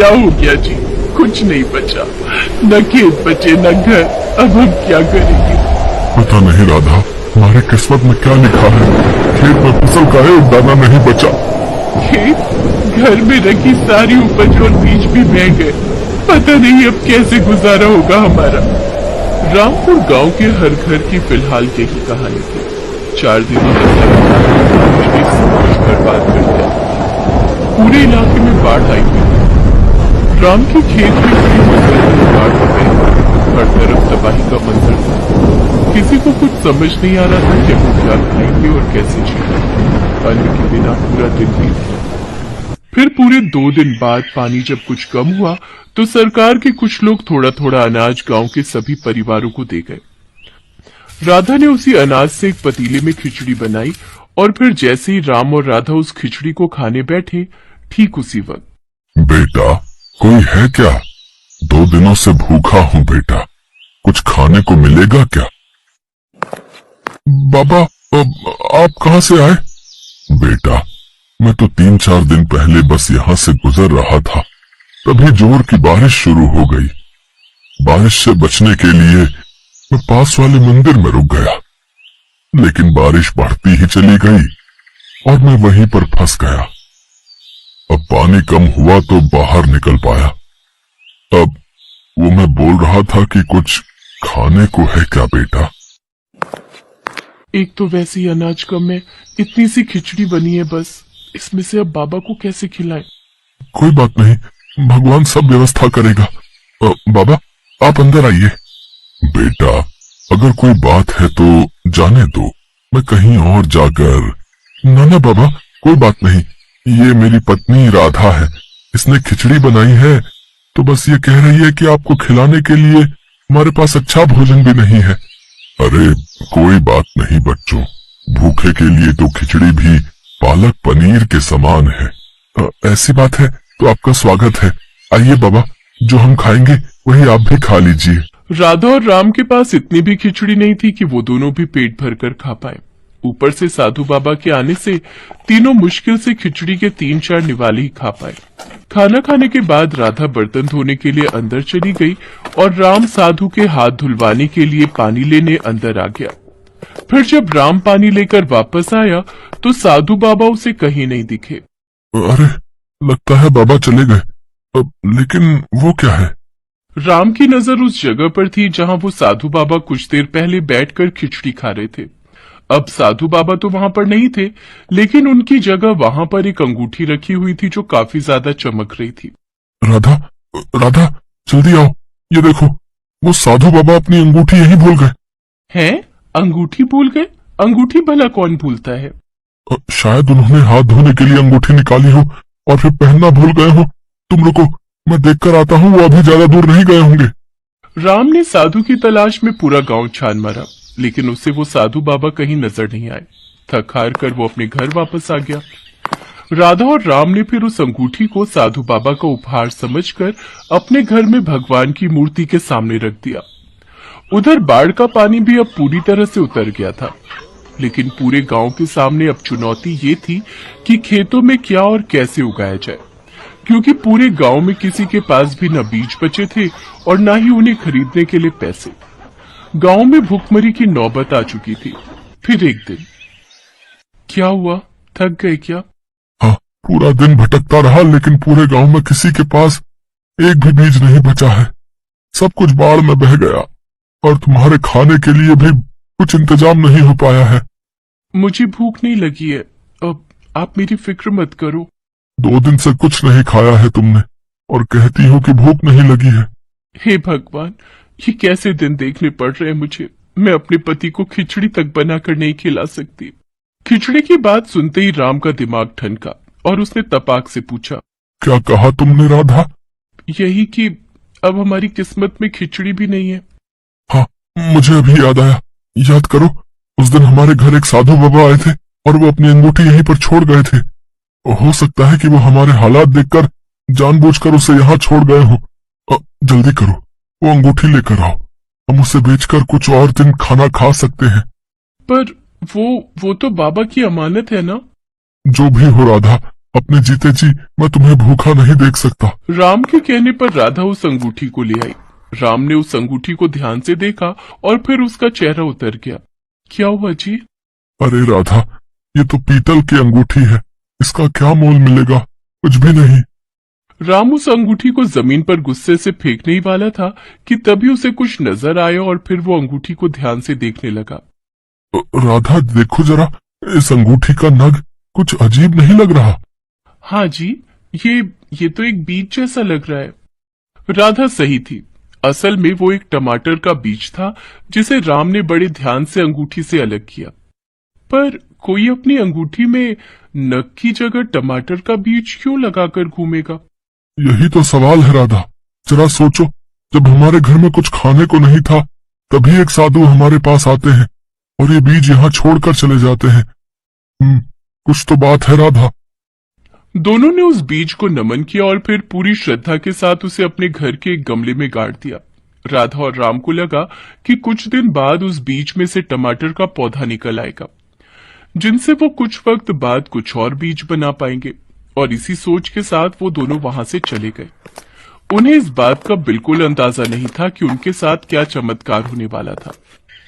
क्या हो गया जी? कुछ नहीं बचा, न खेत बचे न घर। अब हम क्या करेंगे? पता नहीं राधा, हमारी किस्मत में क्या लिखा है। खेत में फसल का एक दाना नहीं बचा। खेत, घर में रखी सारी उपज और बीज भी बह गए। पता नहीं अब कैसे गुजारा होगा हमारा। रामपुर गांव के हर घर की फिलहाल यही कहानी थी। 4 दिनों तक लगातार एक समाज बर्बाद कर दिया। पूरे इलाके में बाढ़ आई हुई। राम के खेत में खड़ी फसल बाढ़ हो गई। हर तरफ तबाही का मंजर था। किसी को कुछ समझ नहीं आ रहा था कि वो क्या खाएंगे और कैसे जिएंगे। अन्न के बिना पूरा दिन बीत गया। फिर पूरे 2 दिन बाद पानी जब कुछ कम हुआ तो सरकार के कुछ लोग थोड़ा थोड़ा अनाज गांव के सभी परिवारों को दे गए। राधा ने उसी अनाज से एक पतीले में खिचड़ी बनाई और फिर जैसे ही राम और राधा उस खिचड़ी को खाने बैठे, ठीक उसी वक्त, बेटा, कोई है क्या? 2 दिनों से भूखा हूँ बेटा, कुछ खाने को मिलेगा क्या? बाबा, आप कहाँ से आए? बेटा, मैं तो 3-4 दिन पहले बस यहाँ से गुजर रहा था, तभी जोर की बारिश शुरू हो गई। बारिश से बचने के लिए मैं पास वाले मंदिर में रुक गया, लेकिन बारिश बढ़ती ही चली गई और मैं वहीं पर फंस गया। अब पानी कम हुआ तो बाहर निकल पाया। अब वो मैं बोल रहा था कि कुछ खाने को है क्या बेटा? एक तो वैसे ही अनाज कम है, इतनी सी खिचड़ी बनी है बस, इसमें से अब बाबा को कैसे खिलाएं? कोई बात नहीं, भगवान सब व्यवस्था करेगा। बाबा, आप अंदर आइए। बेटा, अगर कोई बात है तो जाने दो, मैं कहीं और जाकर। ना बाबा, कोई बात नहीं, ये मेरी पत्नी राधा है, इसने खिचड़ी बनाई है, तो बस ये कह रही है कि आपको खिलाने के लिए हमारे पास अच्छा भोजन भी नहीं है। अरे कोई बात नहीं बच्चों, भूखे के लिए तो खिचड़ी भी पालक पनीर के समान है। ऐसी बात है तो आपका स्वागत है। आइए बाबा, जो हम खाएंगे वही आप भी खा लीजिए। राधा और राम के पास इतनी भी खिचड़ी नहीं थी कि वो दोनों भी पेट भरकर खा पाए। ऊपर से साधु बाबा के आने से तीनों मुश्किल से खिचड़ी के 3-4 निवाले ही खा पाए। खाना खाने के बाद राधा बर्तन धोने के लिए अंदर चली गई और राम साधु के हाथ धुलवाने के लिए पानी लेने अंदर आ गया। फिर जब राम पानी लेकर वापस आया तो साधु बाबा उसे कहीं नहीं दिखे। अरे, लगता है बाबा चले गए। लेकिन वो क्या है? राम की नजर उस जगह पर थी जहां वो साधु बाबा कुछ देर पहले बैठकर खिचड़ी खा रहे थे। अब साधु बाबा तो वहां पर नहीं थे, लेकिन उनकी जगह वहां पर एक अंगूठी रखी हुई थी जो काफी ज्यादा चमक रही थी। राधा, राधा, जल्दी आओ, ये देखो, वो साधु बाबा अपनी अंगूठी यहीं भूल गए। हैं? अंगूठी भूल गए? अंगूठी भला कौन भूलता है? शायद उन्होंने हाथ धोने के लिए अंगूठी निकाली हो और फिर पहनना भूल गए हो। तुम रुको, मैं देखकर आता हूँ, वो अभी ज्यादा दूर नहीं गए होंगे। राम ने साधु की तलाश में पूरा गांव छान मारा, लेकिन उससे वो साधु बाबा कहीं नजर नहीं आए। थक हार कर वो अपने घर वापस आ गया। राधा और राम ने फिर उस अंगूठी को साधु बाबा का उपहार समझकर अपने घर में भगवान की मूर्ति के सामने रख दिया। उधर बाढ़ का पानी भी अब पूरी तरह से उतर गया था, लेकिन पूरे गांव के सामने अब चुनौती ये थी कि खेतों में क्या और कैसे उगाया जाए, क्योंकि पूरे गांव में किसी के पास भी न बीज बचे थे और न ही उन्हें खरीदने के लिए पैसे। गांव में भूखमरी की नौबत आ चुकी थी। फिर एक दिन क्या हुआ? थक गए क्या? हाँ, पूरा दिन भटकता रहा, लेकिन पूरे गांव में किसी के पास एक भी बीज नहीं बचा है। सब कुछ बाढ़ में बह गया और तुम्हारे खाने के लिए भी कुछ इंतजाम नहीं हो पाया है। मुझे भूख नहीं लगी है, अब आप मेरी फिक्र मत करो। 2 दिन से कुछ नहीं खाया है तुमने और कहती हो कि भूख नहीं लगी है। हे भगवान, ये कैसे दिन देखने पड़ रहे हैं मुझे। मैं अपने पति को खिचड़ी तक बनाकर नहीं खिला सकती। खिचड़ी की बात सुनते ही राम का दिमाग ठनका और उसने तपाक से पूछा, क्या कहा तुमने राधा? यही कि अब हमारी किस्मत में खिचड़ी भी नहीं है। हाँ, मुझे अभी याद आया। याद करो, उस दिन हमारे घर एक साधु बाबा आए थे और वो अपनी अंगूठी यहीं पर छोड़ गए थे। हो सकता है कि वो हमारे हालात देखकर जानबूझकर उसे यहाँ छोड़ गए हो। जल्दी करो, वो अंगूठी लेकर आओ, हम उसे बेचकर कुछ और दिन खाना खा सकते हैं। पर वो तो बाबा की अमानत है ना? जो भी हो राधा, अपने जीते जी मैं तुम्हें भूखा नहीं देख सकता। राम के कहने पर राधा उस अंगूठी को ले आई। राम ने उस अंगूठी को ध्यान से देखा और फिर उसका चेहरा उतर गया। क्या हुआ जी? अरे राधा, ये तो पीतल की अंगूठी है, इसका क्या मोल मिलेगा? कुछ भी नहीं। राम उस अंगूठी को जमीन पर गुस्से से फेंकने ही वाला था कि तभी उसे कुछ नजर आया और फिर वो अंगूठी को ध्यान से देखने लगा। राधा देखो जरा, इस अंगूठी का नग कुछ अजीब नहीं लग रहा? हाँ जी, ये तो एक बीज जैसा लग रहा है। राधा सही थी। असल में वो एक टमाटर का बीज था जिसे राम ने बड़े ध्यान से अंगूठी से अलग किया। पर कोई अपनी अंगूठी में नग की जगह टमाटर का बीज क्यों लगाकर घूमेगा? यही तो सवाल है राधा। जरा सोचो, जब हमारे घर में कुछ खाने को नहीं था तभी एक साधु हमारे पास आते हैं और ये बीज यहाँ छोड़कर चले जाते हैं। कुछ तो बात है राधा। दोनों ने उस बीज को नमन किया और फिर पूरी श्रद्धा के साथ उसे अपने घर के एक गमले में गाड़ दिया। राधा और राम को लगा कि कुछ दिन बाद उस बीज में से टमाटर का पौधा निकल आएगा, जिनसे वो कुछ वक्त बाद कुछ और बीज बना पाएंगे। और इसी सोच के साथ वो दोनों वहां से चले गए। उन्हें इस बात का बिल्कुल अंदाजा नहीं था कि उनके साथ क्या चमत्कार होने वाला था।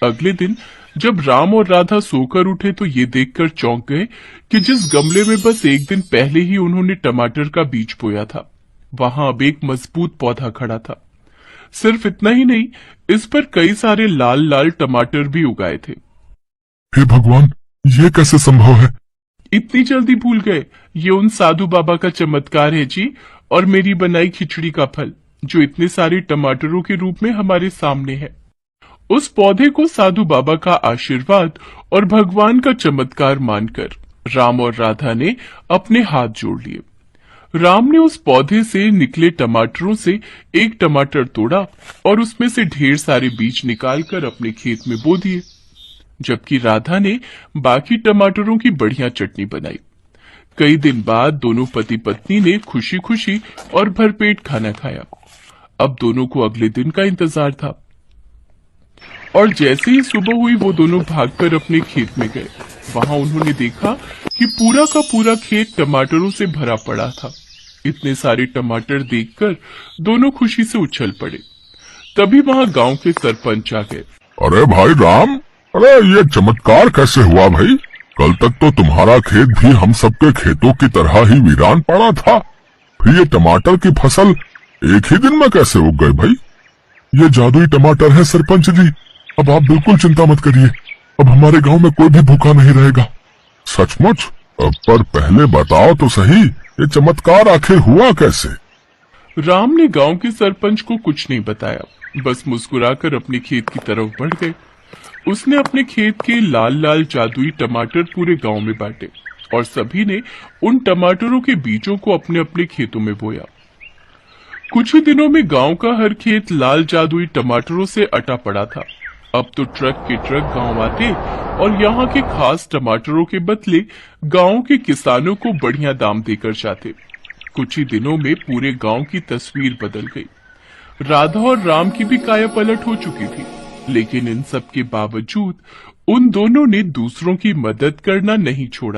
अगले दिन जब राम और राधा सोकर उठे तो ये देखकर चौंक गए कि जिस गमले में बस एक दिन पहले ही उन्होंने टमाटर का बीज बोया था, वहां अब एक मजबूत पौधा खड़ा था। सिर्फ इतना ही नहीं, इस पर कई सारे लाल लाल टमाटर भी उगाए थे। हे भगवान, ये कैसे संभव है? इतनी जल्दी भूल गए? ये उन साधु बाबा का चमत्कार है जी, और मेरी बनाई खिचड़ी का फल, जो इतने सारे टमाटरों के रूप में हमारे सामने है। उस पौधे को साधु बाबा का आशीर्वाद और भगवान का चमत्कार मानकर राम और राधा ने अपने हाथ जोड़ लिए। राम ने उस पौधे से निकले टमाटरों से एक टमाटर तोड़ा और उसमें से ढेर सारे बीज निकालकर अपने खेत में बो दिए, जबकि राधा ने बाकी टमाटरों की बढ़िया चटनी बनाई। कई दिन बाद दोनों पति पत्नी ने खुशी खुशी और भरपेट खाना खाया। अब दोनों को अगले दिन का इंतजार था, और जैसे ही सुबह हुई वो दोनों भागकर अपने खेत में गए। वहां उन्होंने देखा कि पूरा का पूरा खेत टमाटरों से भरा पड़ा था। इतने सारे टमाटर देखकर दोनों खुशी से उछल पड़े। तभी वहां गांव के सरपंच आ गए। अरे भाई राम, अरे ये चमत्कार कैसे हुआ भाई? कल तक तो तुम्हारा खेत भी हम सबके खेतों की तरह ही वीरान पड़ा था, फिर ये टमाटर की फसल एक ही दिन में कैसे उग गई भाई? ये जादुई टमाटर है सरपंच जी। अब आप बिल्कुल चिंता मत करिए, अब हमारे गांव में कोई भी भूखा नहीं रहेगा। सचमुच? पर पहले बताओ तो सही, ये चमत्कार आखिर हुआ कैसे? राम ने गांव के सरपंच को कुछ नहीं बताया, बस मुस्कुराकर अपने खेत की तरफ बढ़ गए। उसने अपने खेत के लाल लाल जादुई टमाटर पूरे गांव में बांटे और सभी ने उन टमाटरों के बीजों को अपने अपने खेतों में बोया। कुछ ही दिनों में गांव का हर खेत लाल जादुई टमाटरों से अटा पड़ा था। अब तो ट्रक के ट्रक गांव आते और यहाँ के खास टमाटरों के बदले गांव के किसानों को बढ़िया दाम देकर जाते। कुछ ही दिनों में पूरे गांव की तस्वीर बदल गई। राधा और राम की भी काया पलट हो चुकी थी, लेकिन इन सब के बावजूद उन दोनों ने दूसरों की मदद करना नहीं छोड़ा।